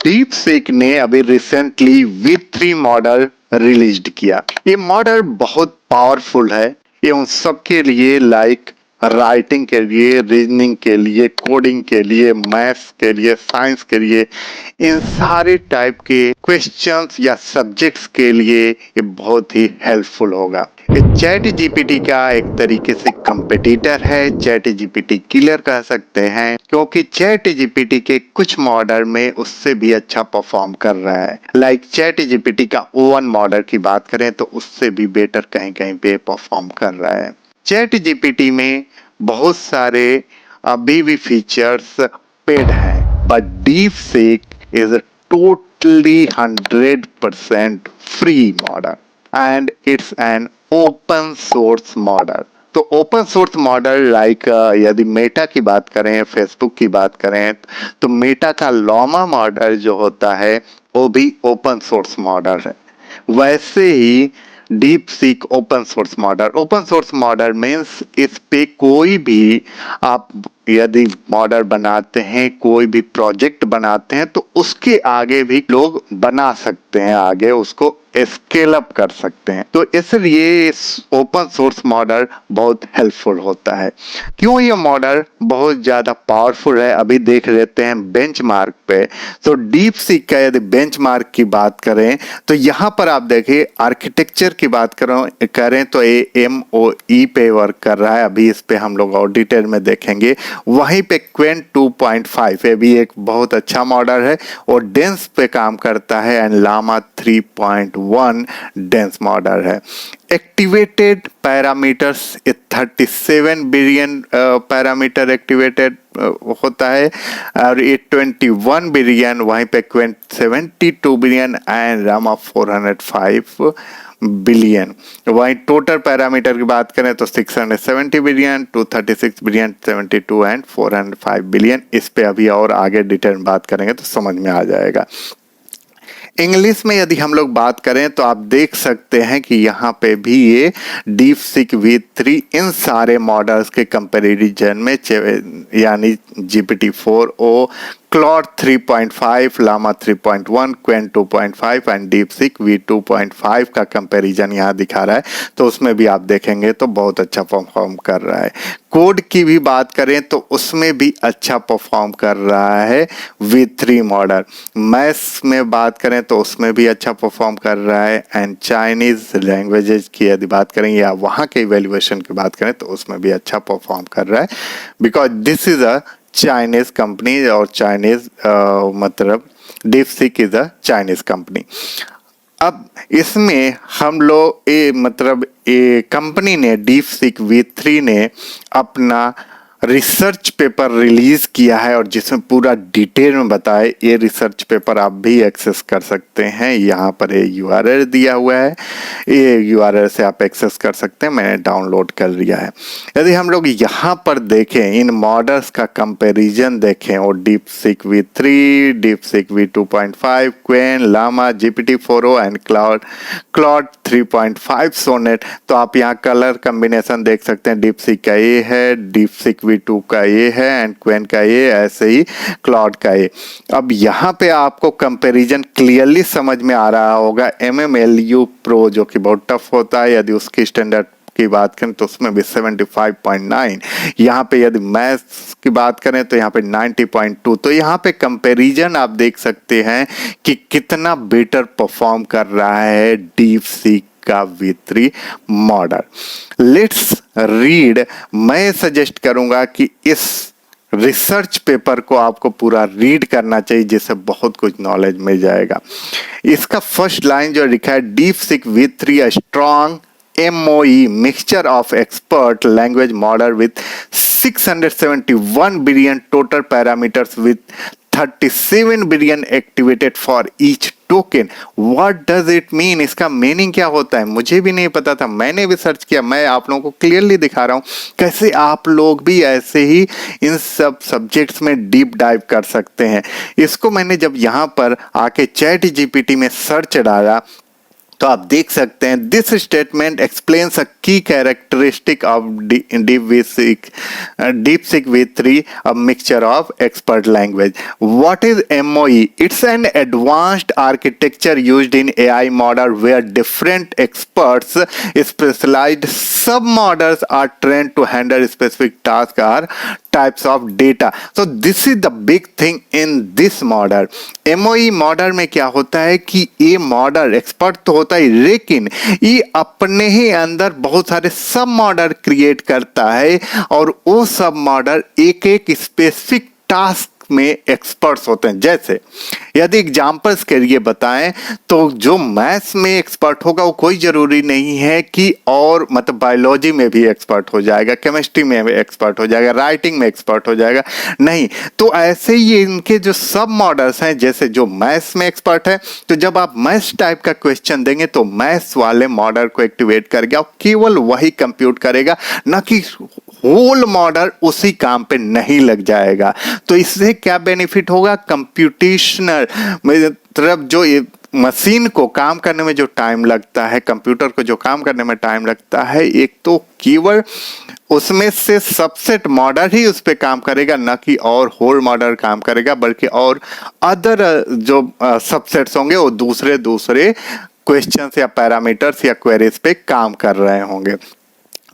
Deep seek ने अभी recently V3 model release किया। ये मॉडल बहुत पावरफुल है। ये उन सबके लिए लाइक राइटिंग के लिए, रीजनिंग के लिए, कोडिंग के लिए, मैथ्स के लिए, साइंस के लिए, इन सारे टाइप के क्वेश्चंस या सब्जेक्ट्स के लिए ये बहुत ही हेल्पफुल होगा। ये चैट जीपीटी का एक तरीके से कंपेटिटर है, चैट जीपीटी किलर कह सकते हैं, क्योंकि चैट जीपीटी के कुछ मॉडल में उससे भी अच्छा परफॉर्म कर रहा है। लाइक चैट जीपीटी का O1 मॉडल की बात करें तो उससे भी बेटर कहीं कहीं पे परफॉर्म कर रहा है। चैट जीपीटी में बहुत सारे अभी भी फीचर्स पेड हैं, but deep seek is a totally 100% free model and it's an open source model। तो ओपन सोर्स मॉडल लाइक यदि मेटा की बात करें, फेसबुक की बात करें, तो मेटा का लॉमा मॉडल जो होता है वो भी ओपन सोर्स मॉडल है। वैसे ही DeepSeek open source model means इस पे कोई भी आप यदि मॉडल बनाते हैं, कोई भी प्रोजेक्ट बनाते हैं तो उसके आगे भी लोग बना सकते हैं, आगे उसको स्केल अप कर सकते हैं। तो इसलिए इस ओपन सोर्स मॉडल बहुत हेल्पफुल होता है। क्यों ये मॉडल बहुत ज्यादा पावरफुल है, अभी देख लेते हैं बेंचमार्क पे। तो डीप सीक का यदि बेंचमार्क की बात करें तो यहाँ पर आप देखिए आर्किटेक्चर की बात करें तो ये MOE पे वर्क कर रहा है। अभी इस पे हम लोग और डिटेल में देखेंगे। वहीं पे क्वेंट 2.5 ये भी एक बहुत अच्छा मॉडल है और डेंस पे काम करता है एंड लामा 3.1 डेंस मॉडल है। Activated parameters 37 billion parameter activated होता है और ये 21 बिलियन, वहीं पे Quint 72 billion and Rama 405 billion. वहीं टोटल पैरामीटर की बात करें तो 670 बिलियन, 236 बिलियन, 72 एंड 405 बिलियन। इस पे अभी और आगे डिटेल में बात करेंगे तो समझ में आ जाएगा। इंग्लिश में यदि हम लोग बात करें तो आप देख सकते हैं कि यहाँ पे भी ये डीप सीक V3 इन सारे मॉडल्स के कंपैरिजन में यानी GPT-4o, क्लॉड 3.5, लामा 3.1, क्वेंट 2.5 एंड डीप सीक V2.5 का कंपैरिजन यहाँ दिखा रहा है। तो उसमें भी आप देखेंगे तो बहुत अच्छा परफॉर्म कर रहा है। कोड की भी बात करें तो उसमें भी अच्छा परफॉर्म कर रहा है V3 मॉडल। मैथ्स में बात करें तो उसमें भी अच्छा परफॉर्म कर रहा है एंड चाइनीज लैंग्वेजेस की यदि बात करें या वहाँ के इवेल्युएशन की बात करें तो उसमें भी अच्छा परफॉर्म कर रहा है, because this is a Chinese company और चाइनीज मतलब deep seek is a Chinese company. अब इसमें हम लोग ये कंपनी ने डीप सीक V3 ने अपना रिसर्च पेपर रिलीज किया है और जिसमें पूरा डिटेल में बताए। ये रिसर्च पेपर आप भी एक्सेस कर सकते हैं, यहाँ पर ये URL दिया हुआ है, ये URL से आप एक्सेस कर सकते हैं। मैंने डाउनलोड कर लिया है। यदि हम लोग यहाँ पर देखें, इन मॉडल्स का कंपैरिजन देखें और DeepSeek V3, deep seek V2.5, Qwen, Llama, GPT-4o and Claude 3.5 Sonnet, तो आप यहाँ कलर कॉम्बिनेशन देख सकते हैं। डीप सीक का ये है, डीप सीक V2 का ये है एंड क्वेन का ये, ऐसे ही क्लॉड का ये। अब यहाँ पे आपको कंपैरिजन क्लियरली समझ में आ रहा होगा। MMLU प्रो जो कि बहुत टफ होता है, यदि उसकी स्टैंडर्ड की बात करें तो उसमें भी 75.9, यहाँ पे यदि मैथ्स की बात करें तो यहाँ पे 90.2। तो यहाँ पे कंपैरिजन आप देख सकते हैं कि कितना बेटर परफॉर्म कर रहा है डीप सीक का V3 मॉडल। Let's read. मैं सजेस्ट करूंगा कि इस रिसर्च पेपर को आपको पूरा रीड करना चाहिए, जिससे बहुत कुछ नॉलेज मिल जाएगा। इसका फर्स्ट लाइन जो लिखा है, deep seek V3 strong MOE mixture of expert language model with 671 billion total parameters with 37 billion activated for each token। What does it mean? इसका मीनिंग क्या होता है मुझे भी नहीं पता था, मैंने भी सर्च किया। मैं आप लोगों को क्लियरली दिखा रहा हूँ कैसे आप लोग भी ऐसे ही इन सब सब्जेक्ट्स में डीप डाइव कर सकते हैं। इसको मैंने जब यहाँ पर आके चैट GPT में सर्च डाला तो आप देख सकते हैं दिस स्टेटमेंट एक्सप्लेन्स अ की characteristic of DeepSeek V3, a mixture of expert language. What is MOE? It's an advanced architecture used in AI model where different experts specialized submodels are trained to handle specific tasks or types of data. So this is the big thing in this model. MOE model में क्या होता है कि ये model expert तो होता है, लेकिन ये अपने ही अंदर बहुत सारे सब मॉडल क्रिएट करता है और वो सब मॉडल एक एक स्पेसिफिक टास्क में एक्सपर्ट्स होते हैं। जैसे यदि एग्जाम्पल्स के लिए बताएं तो जो मैथ्स में एक्सपर्ट होगा वो कोई जरूरी नहीं है कि और मतलब बायोलॉजी में भी एक्सपर्ट हो जाएगा, केमिस्ट्री में भी एक्सपर्ट हो जाएगा, राइटिंग में एक्सपर्ट हो जाएगा, नहीं। तो ऐसे ही इनके जो सब मॉडल्स हैं, जैसे जो मैथ्स में एक्सपर्ट है तो जब आप मैथ्स टाइप का क्वेश्चन देंगे तो मैथ्स वाले मॉडल को एक्टिवेट करके और केवल वही कंप्यूट करेगा, ना कि होल मॉडल उसी काम पे नहीं लग जाएगा। तो इससे क्या बेनिफिट होगा? कंप्यूटेशनल मतलब जो ये मशीन को काम करने में जो टाइम लगता है, कंप्यूटर को जो काम करने में टाइम लगता है, एक तो केवल उसमें से सबसेट मॉडल ही उस पर काम करेगा, ना कि और होल मॉडल काम करेगा, बल्कि और अदर जो सबसेट्स होंगे वो दूसरे दूसरे क्वेश्चंस या पैरामीटर्स या क्वेरीज पे काम कर रहे होंगे।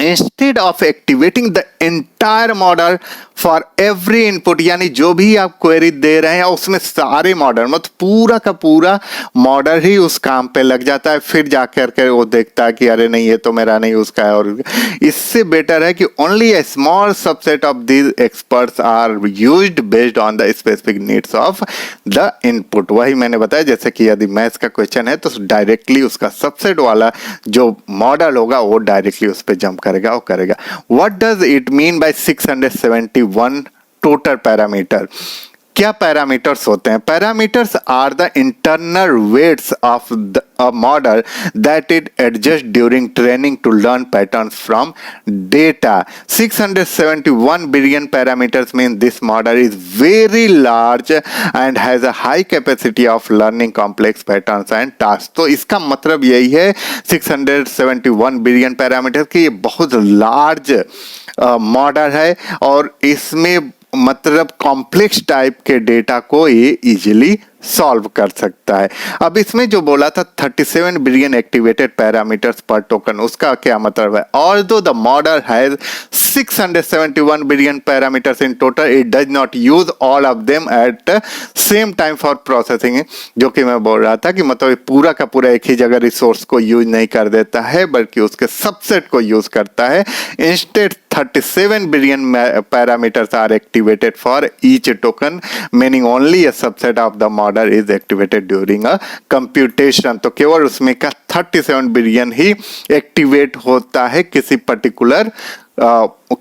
Instead of activating the entire model for every input, यानी जो भी आप क्वेरी दे रहे हैं उसमें सारे मॉडल मतलब पूरा का पूरा मॉडल ही उस काम पे लग जाता है, फिर जाकर के वो देखता है कि अरे नहीं ये तो मेरा नहीं उसका है। और इससे बेटर है कि only a small subset of these experts are used based on the specific needs of the input. वही मैंने बताया, जैसे कि यदि मैथ्स का क्वेश्चन है तो डायरेक्टली उसका सबसेट वाला जो मॉडल होगा वो डायरेक्टली उस पर जंप करेगा और करेगा। What does it mean by 671 total parameter? क्या पैरामीटर्स होते हैं? Parameters are the internal weights of the model that it adjust during training to learn patterns from data. 671 billion parameters mean this model is very large and has a high capacity of learning complex patterns and task. तो इसका मतलब यही है 671 billion parameter की ये बहुत large model है और इसमें मतलब कॉम्प्लेक्स टाइप के डेटा को ये इजीली सॉल्व कर सकता है। अब इसमें जो बोला था 37 बिलियन एक्टिवेटेड पैरामीटर्स पर टोकन, उसका क्या मतलब है? Although the model has 671 billion parameters in total, it does not use all of them at same time for processing. जो कि मैं बोल रहा था कि मतलब पूरा का पूरा एक ही जगह रिसोर्स को यूज नहीं कर देता है, बल्कि उसके सबसेट को यूज करता है। Instead 37 billion parameters are activated for each token, meaning only a subset of the model is activated during a computation. तो केवल उसमें का 37 बिलियन ही एक्टिवेट होता है किसी पर्टिकुलर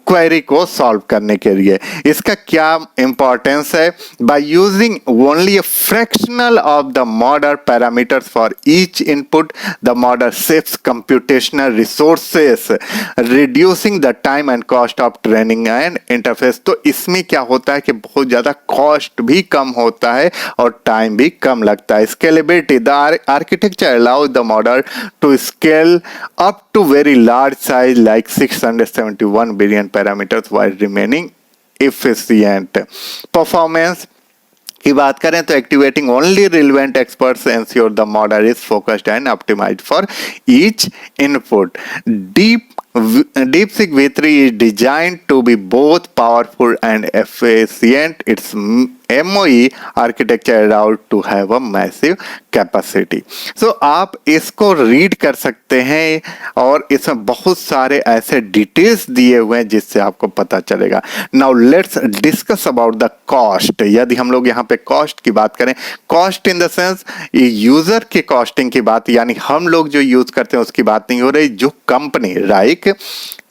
क्वेरी को सॉल्व करने के लिए। इसका क्या इंपॉर्टेंस है? By using only a fractional of the model parameters for each input, the model saves computational resources, reducing the time and cost of training and interface. तो इसमें क्या होता है कि बहुत ज्यादा कॉस्ट भी कम होता है और टाइम भी कम लगता है। Scalability, the architecture allows the model to scale up to very large size like 671 billion parameters while remaining efficient. Performance की बात करें तो activating only relevant experts ensure the model is focused and optimised for each input. DeepSeek V3 is designed to be both powerful and efficient. Its MOE architecture allowed to have a massive capacity. So आप इसको read कर सकते हैं और इसमें बहुत सारे ऐसे डिटेल्स दिए हुए हैं जिससे आपको पता चलेगा। Now let's discuss about the cost. यदि हम लोग यहाँ पे कॉस्ट की बात करें, cost in the sense user के कॉस्टिंग की बात, यानी हम लोग जो यूज करते हैं उसकी बात नहीं हो रही, जो कंपनी लाइक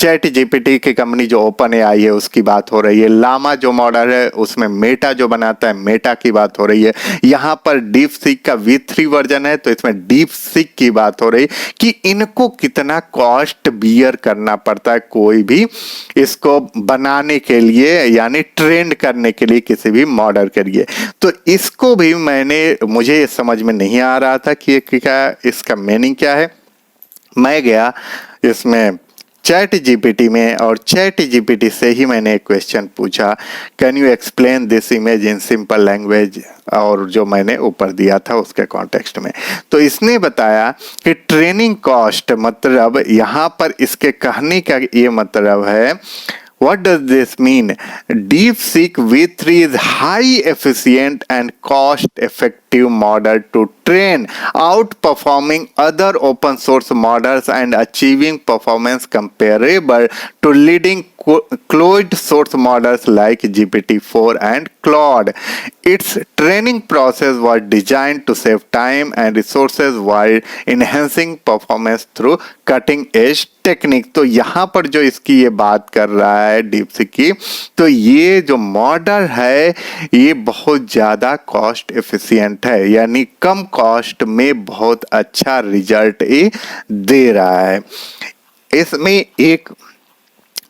चैट जीपीटी की कंपनी जो ओपन एआई है उसकी बात हो रही है, लामा जो मॉडल है उसमें मेटा जो बनाता है मेटा की बात हो रही है, यहाँ पर डीप सीक का V3 वर्जन है तो इसमें डीप सीक की बात हो रही कि इनको कितना कॉस्ट बियर करना पड़ता है कोई भी इसको बनाने के लिए, यानी ट्रेंड करने के लिए किसी भी मॉडल के लिए। तो इसको भी मुझे ये समझ में नहीं आ रहा था कि क्या इसका मीनिंग क्या है। मैं गया इसमें चैट जीपीटी में और चैट जीपीटी से ही मैंने एक क्वेश्चन पूछा, can you explain this image in simple language, और जो मैंने ऊपर दिया था उसके कॉन्टेक्स्ट में। तो इसने बताया कि ट्रेनिंग कॉस्ट, मतलब यहाँ पर इसके कहने का ये मतलब है, what does this mean? DeepSeek V3 is high efficient and cost effective model to train, outperforming other open source models and achieving performance comparable to leading closed source models like GPT-4 and Claude. Its training process was designed to save time and resources while enhancing performance through cutting edge technique. तो यहाँ पर जो इसकी ये बात कर रहा है डीपसीक की, तो ये जो मॉडल है ये बहुत ज़्यादा कॉस्ट एफिशिएंट है, यानी कम कॉस्ट में बहुत अच्छा रिजल्ट ये दे रहा है। इसमें एक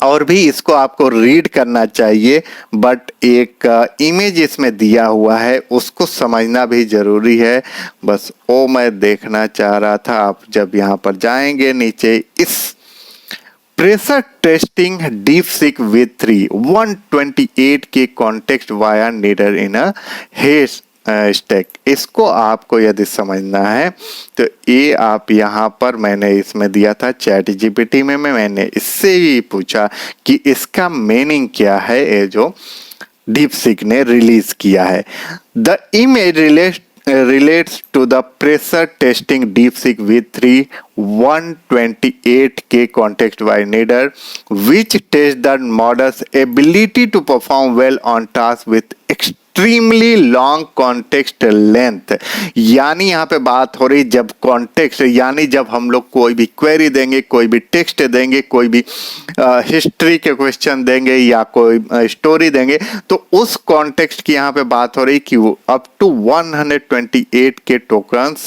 और भी इसको आपको रीड करना चाहिए, बट एक इमेज इसमें दिया हुआ है उसको समझना भी जरूरी है। बस वो मैं देखना चाह रहा था। आप जब यहाँ पर जाएंगे नीचे, इस प्रेशर टेस्टिंग डीपसीक V3 128 के कॉन्टेक्स्ट वाया नीडर इन अ हेस स्टैक, इसको आपको यदि समझना है तो ये आप यहाँ पर, मैंने इसमें दिया था चैट जीपीटी में, मैंने इससे ही पूछा कि इसका मीनिंग क्या है, ये जो डीपसीक ने रिलीज किया है। The image relates to the pressure testing DeepSeek V3 128K context wise needle, which tests the model's ability to perform well on tasks with extremely long context length. यानी यहाँ पे बात हो रही जब कॉन्टेक्स्ट, यानी जब हम लोग कोई भी क्वेरी देंगे, कोई भी टेक्स्ट देंगे, कोई भी हिस्ट्री के क्वेश्चन देंगे या कोई स्टोरी देंगे, तो उस कॉन्टेक्स्ट की यहाँ पे बात हो रही कि वो अप टू 128 के टोकन्स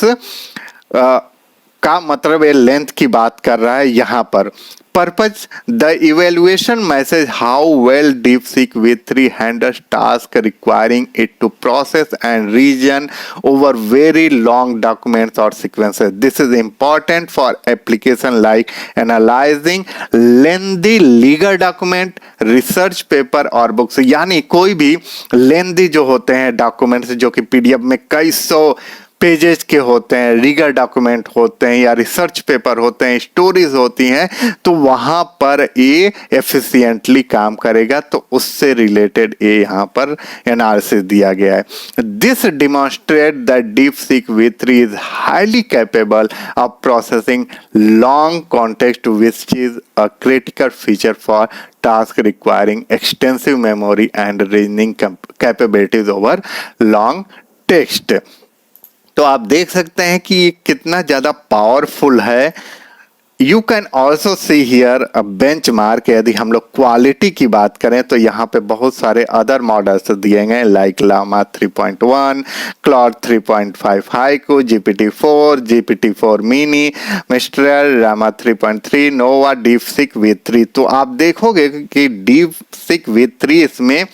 का मतलब ये लेंथ की बात कर रहा है यहाँ पर। Purpose: the evaluation message how well DeepSeek V3 handles tasks requiring it to process and reason over very long documents or sequences. This is important for application like analyzing lengthy legal document, research paper और books। यानी कोई भी lengthy जो होते हैं documents जो कि PDF में कई सौ पेजेस के होते हैं, लीगल डॉक्यूमेंट होते हैं या रिसर्च पेपर होते हैं, स्टोरीज होती हैं, तो वहां पर ये एफिशिएंटली काम करेगा। तो उससे रिलेटेड ये यहाँ पर एनालिसिस दिया गया है। This demonstrate that DeepSeek V3 is highly capable of processing long context which is a critical feature for task requiring extensive memory and reasoning capabilities over long text. तो आप देख सकते हैं कि ये कितना ज़्यादा पावरफुल है। You can also see here a benchmark. यदि हम लोग क्वालिटी की बात करें तो यहाँ पे बहुत सारे अदर मॉडल्स दिए गए like Llama 3.1, Claude 3.5 Haiku, GPT-4, GPT-4 mini, Mistral, Llama 3.3, Nova, DeepSeek V3। तो आप देखोगे कि डीपसीक V3 इसमें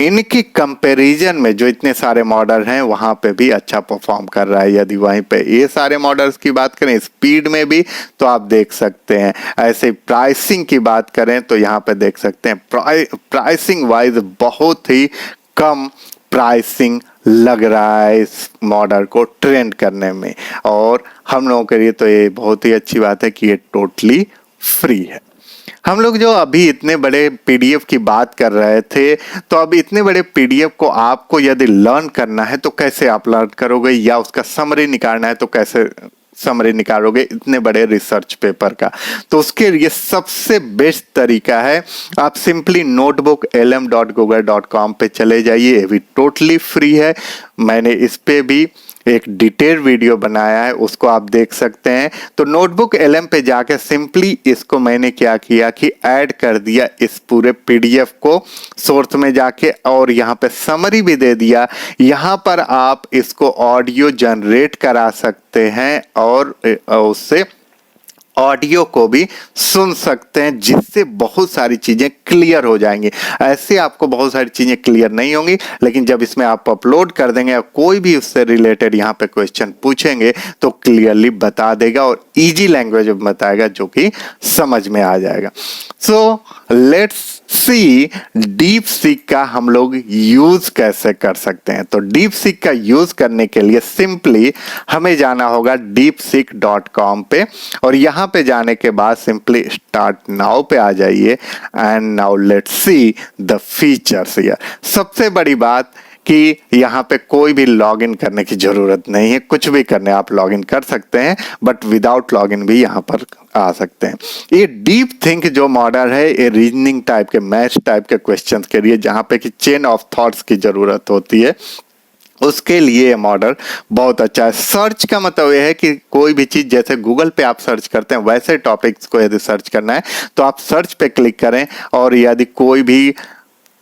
इनकी कंपैरिजन में जो इतने सारे मॉडल हैं वहां पे भी अच्छा परफॉर्म कर रहा है। यदि वहीं पे ये सारे मॉडल्स की बात करें स्पीड में भी, तो आप देख सकते हैं। ऐसे प्राइसिंग की बात करें तो यहाँ पे देख सकते हैं प्राइसिंग वाइज बहुत ही कम प्राइसिंग लग रहा है इस मॉडल को ट्रेंड करने में, और हम लोगों के लिए तो ये बहुत ही अच्छी बात है कि ये टोटली फ्री है। हम लोग जो अभी इतने बड़े PDF की बात कर रहे थे, तो अब इतने बड़े PDF को आपको यदि लर्न करना है तो कैसे आप लर्न करोगे, या उसका समरी निकालना है तो कैसे समरी निकालोगे इतने बड़े रिसर्च पेपर का। तो उसके लिए सबसे बेस्ट तरीका है आप सिंपली नोटबुक lm.google.com पे चले जाइए। ये भी टोटली फ्री है। मैंने इस पे भी एक डिटेल वीडियो बनाया है, उसको आप देख सकते हैं। तो नोटबुक LM पे जाके सिंपली इसको मैंने क्या किया कि ऐड कर दिया इस पूरे PDF को सोर्स में जाके, और यहाँ पे समरी भी दे दिया। यहाँ पर आप इसको ऑडियो जनरेट करा सकते हैं और उससे ऑडियो को भी सुन सकते हैं, जिससे बहुत सारी चीजें क्लियर हो जाएंगी। ऐसे आपको बहुत सारी चीजें क्लियर नहीं होंगी, लेकिन जब इसमें आप अपलोड कर देंगे या कोई भी उससे रिलेटेड यहाँ पे क्वेश्चन पूछेंगे तो क्लियरली बता देगा और इजी लैंग्वेज में बताएगा, जो कि समझ में आ जाएगा। So let's see deep seek का हम लोग यूज कैसे कर सकते हैं। तो डीप सीक का यूज करने के लिए सिंपली हमें जाना होगा deepseek.com पे, और यहाँ पे जाने के बाद सिंपली स्टार्ट नाउ पे आ जाइए and now let's see the features here. सबसे बड़ी बात कि यहाँ पे कोई भी लॉगिन करने की जरूरत नहीं है, कुछ भी करने आप लॉगिन कर सकते हैं, बट विदाउट लॉगिन भी यहाँ पर आ सकते हैं। ये डीप थिंक जो मॉडल है, ये रीजनिंग टाइप के, मैथ्स टाइप के क्वेश्चंस के लिए, जहाँ पे कि चेन ऑफ थॉट्स की जरूरत होती है, उसके लिए ये मॉडल बहुत अच्छा है। सर्च का मतलब यह है कि कोई भी चीज जैसे गूगल पे आप सर्च करते हैं, वैसे टॉपिक्स को यदि सर्च करना है तो आप सर्च पे क्लिक करें, और यदि कोई भी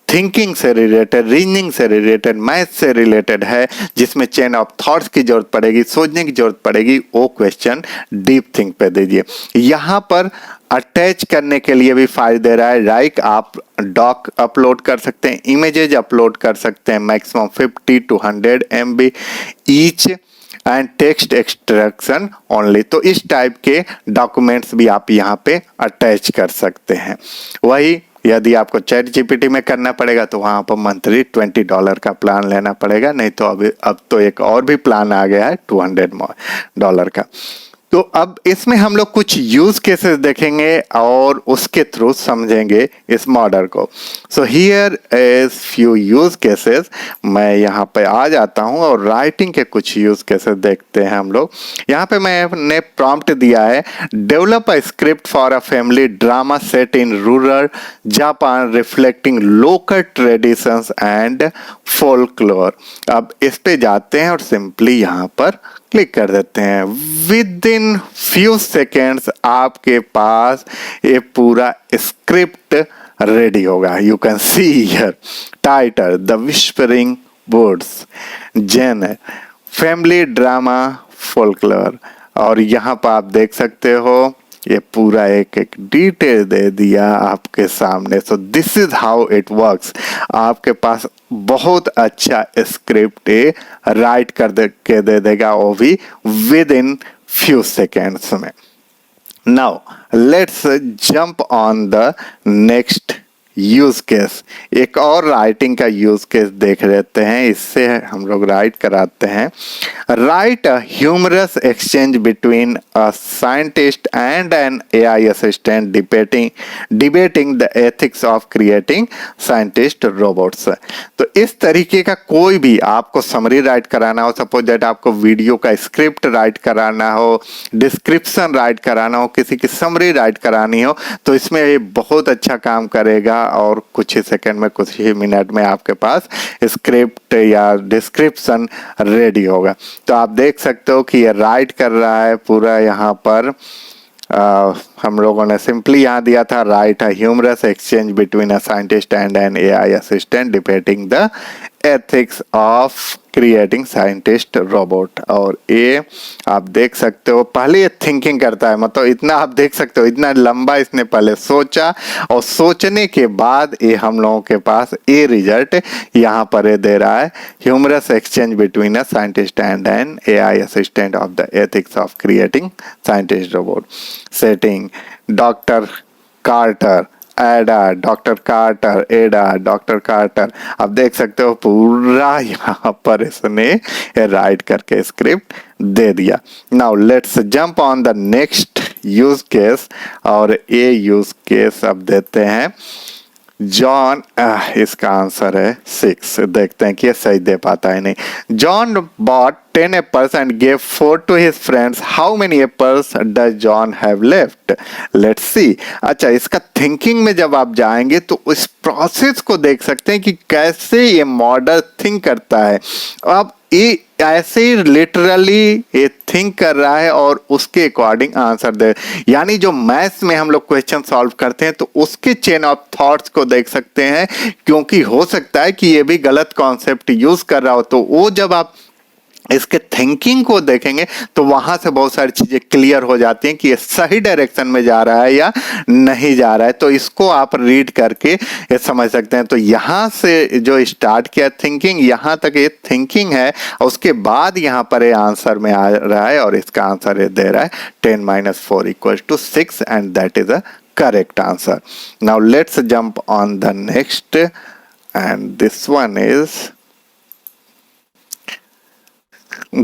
थिंकिंग से रिलेटेड, रीजनिंग से रिलेटेड, मैथ से रिलेटेड है, जिसमें चेन ऑफ थॉट्स की जरूरत पड़ेगी, सोचने की जरूरत पड़ेगी, वो क्वेश्चन डीप थिंक पे दीजिए। यहाँ पर अटैच करने के लिए भी फाइल दे रहा है, लाइक आप डॉक अपलोड कर सकते हैं, इमेजेज अपलोड कर सकते हैं, maximum 50 to 100 MB each, and text extraction only. तो इस टाइप के डॉक्यूमेंट्स भी आप यहाँ पे अटैच कर सकते हैं। वही यदि आपको ChatGPT में करना पड़ेगा तो वहां पर मंथली $20 का प्लान लेना पड़ेगा, नहीं तो अब तो एक और भी प्लान आ गया है $200 का। तो अब इसमें हम लोग कुछ यूज केसेस देखेंगे और उसके थ्रू समझेंगे इस मॉडल को। So here is few use cases. मैं यहाँ पे आ जाता हूँ और राइटिंग के कुछ यूज केसेस देखते हैं हम लोग। यहाँ पे मैंने प्रॉम्प्ट दिया है, develop a script for a family drama set in rural Japan reflecting local traditions and folklore. अब इस पे जाते हैं और सिंपली यहाँ पर क्लिक कर देते हैं। विद इन फ्यू सेकेंड्स आपके पास ये पूरा स्क्रिप्ट रेडी होगा। You can see here title the whispering woods, genre family drama folklore, और यहाँ पर आप देख सकते हो ये पूरा एक एक डिटेल दे दिया आपके सामने। So this is how it works. आपके पास बहुत अच्छा स्क्रिप्ट राइट कर दे देगा, वो भी विद इन फ्यू सेकेंड्स में। Now let's jump on the next use case. एक और राइटिंग का यूज केस देख लेते हैं, इससे हम लोग राइट कराते हैं। Write a humorous exchange between a scientist and an AI assistant debating the ethics of creating scientist robots. तो इस तरीके का कोई भी आपको समरी राइट कराना हो, सपोज दैट आपको वीडियो का स्क्रिप्ट राइट कराना हो, डिस्क्रिप्शन राइट कराना हो, किसी की समरी राइट करानी हो, तो इसमें ये बहुत अच्छा काम करेगा और कुछ ही सेकंड में, कुछ ही मिनट में आपके पास स्क्रिप्ट या डिस्क्रिप्शन रेडी होगा। तो आप देख सकते हो कि ये राइट कर रहा है पूरा। यहाँ पर हम लोगों ने सिंपली यहाँ दिया था, write a humorous exchange between a scientist and an AI assistant debating the ethics of creating scientist robot. और ये आप देख सकते हो पहले ये थिंकिंग करता है, मतलब इतना आप देख सकते हो, इतना लंबा इसने पहले सोचा, और सोचने के बाद ये हम लोगों के पास ये रिजल्ट यहाँ पर ये दे रहा है, humorous exchange between a scientist and an AI assistant of the ethics of creating scientist robot. Setting doctor Carter, Ada doctor Carter, Ada doctor Carter. आप देख सकते हो पूरा यहाँ पर इसने राइट करके स्क्रिप्ट दे दिया। Now let's jump on the next use case, और ये यूज केस अब देते हैं जॉन। इसका आंसर है 6। देखते हैं कि ये सही दे पाता है नहीं। John bought 10 apples and gave 4 to his friends. How many apples does John have left? Let's see. अच्छा, इसका थिंकिंग में जब आप जाएंगे तो इस प्रोसेस को देख सकते हैं कि कैसे ये मॉडल थिंक करता है। अब ये ऐसे ही लिटरली ये थिंक कर रहा है और उसके अकॉर्डिंग आंसर दे, यानी जो मैथ्स में हम लोग क्वेश्चन सॉल्व करते हैं तो उसके चेन ऑफ थॉट्स को देख सकते हैं, क्योंकि हो सकता है कि ये भी गलत कॉन्सेप्ट यूज कर रहा हो। तो वो जब आप इसके थिंकिंग को देखेंगे तो वहां से बहुत सारी चीजें क्लियर हो जाती हैं कि ये सही डायरेक्शन में जा रहा है या नहीं जा रहा है। तो इसको आप रीड करके ये समझ सकते हैं। तो यहाँ से जो स्टार्ट किया थिंकिंग, यहाँ तक ये थिंकिंग है, उसके बाद यहाँ पर ये आंसर में आ रहा है और इसका आंसर ये दे रहा है 10 - 4 = 6 and that is a correct answer. Now let's jump on the next and this one is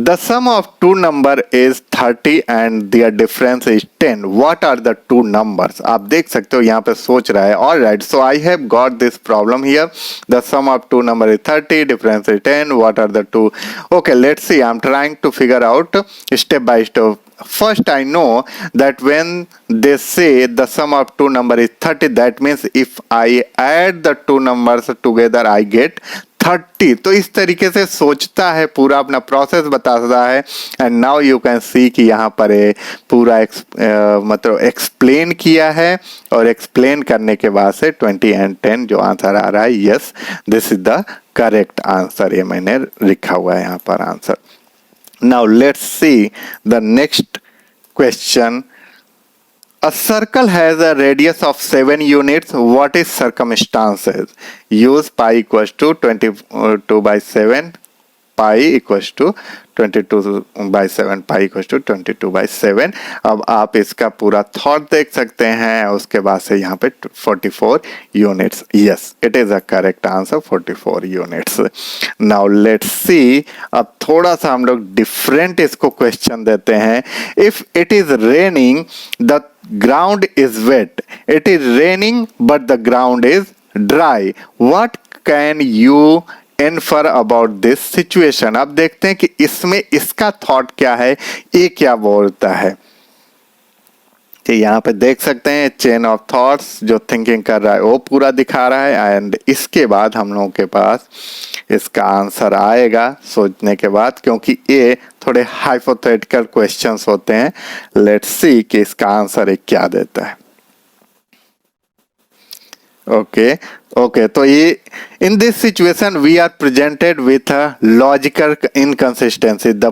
the sum of two number is 30 and their difference is 10. What are the two numbers? आप देख सकते हो यहाँ पे सोच रहा है। Alright, so I have got this problem here. The sum of two number is 30, difference is 10. What are the two? Okay, let's see. I'm trying to figure out step by step. First, I know that when they say the sum of two number is 30, that means if I add the two numbers together, I get 30। तो इस तरीके से सोचता है, पूरा अपना process बताता है। एंड नाउ यू कैन सी कि यहाँ पर पूरा मतलब एक्सप्लेन किया है और एक्सप्लेन करने के बाद से 20 and 10 जो आंसर आ रहा है, yes this is the correct answer. ये मैंने लिखा हुआ है यहाँ पर answer. Now let's see the next question. A circle has a radius of 7 units. What is circumstances? Use pi equals to 22/7, pi equals to 22/7, pi equals to 22/7। अब आप इसका पूरा थॉट देख सकते हैं। उसके बाद से यहाँ पे 44 units. Yes, it is a correct answer, 44 units. Now let's see, अब थोड़ा सा हम लोग डिफरेंट इसको क्वेश्चन देते हैं। If it is raining the ground is wet, it is raining but the ground is dry, what can you infer about this situation? अब देखते हैं कि इसमें इसका थॉट क्या है, ये क्या बोलता है। तो यहाँ पे देख सकते हैं चेन ऑफ थॉट्स जो थिंकिंग कर रहा है वो पूरा दिखा रहा है। एंड इसके बाद हम लोगों के पास इसका आंसर आएगा सोचने के बाद, क्योंकि ये थोड़े हाइपोथेटिकल क्वेश्चंस होते हैं। लेट्स सी कि इसका आंसर क्या देता है। ओके, तो ये in this situation we are presented with a logical inconsistency. The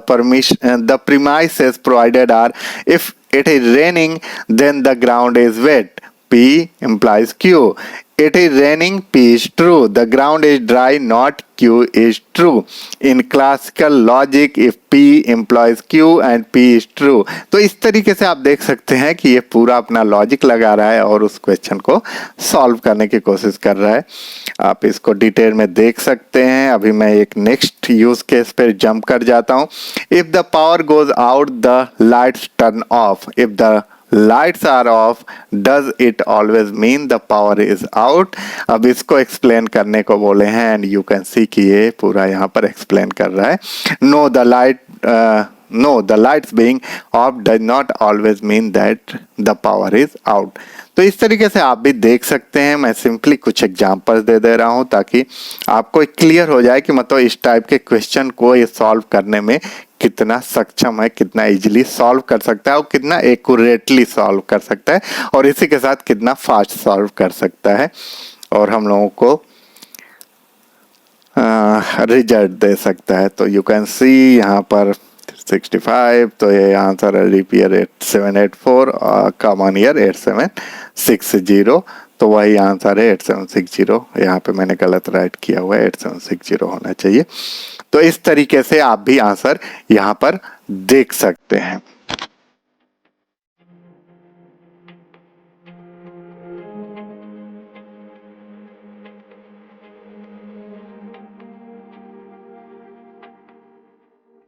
premises provided are: if it is raining then the ground is wet, P implies Q. It is raining, P is true. The ground is dry, not Q is true. In classical logic, if P implies Q and P is true, तो इस तरीके से आप देख सकते हैं कि ये पूरा अपना लॉजिक लगा रहा है और उस क्वेश्चन को सॉल्व करने की कोशिश कर रहा है। आप इसको डिटेल में देख सकते हैं। अभी मैं एक नेक्स्ट यूज केस पे जंप कर जाता हूँ। If the power goes out the lights turn off. If the lights are off, does it always mean the power is out? अब इसको एक्सप्लेन करने को बोले हैं एंड यू कैन सी कि ये पूरा यहाँ पर एक्सप्लेन कर रहा है। No, the lights being off does not always mean that the power is out. तो इस तरीके से आप भी देख सकते हैं। मैं सिंपली कुछ एग्जांपल्स दे रहा हूँ ताकि आपको क्लियर हो जाए कि मतलब इस टाइप के क्वेश्चन को ये सॉल्व करने में कितना सक्षम है, कितना इजीली सॉल्व कर सकता है और कितना एक्यूरेटली सॉल्व कर सकता है और इसी के साथ कितना फास्ट सॉल्व कर सकता है और हम लोगों को रिजल्ट दे सकता है। तो यू कैन सी यहाँ पर 65, तो ये आंसर है लीप ईयर 8784 और कॉमन ईयर 8760, तो वही आंसर है 8760। यहाँ पे मैंने गलत राइट किया हुआ है, 8760 होना चाहिए। तो इस तरीके से आप भी आंसर यहाँ पर देख सकते हैं।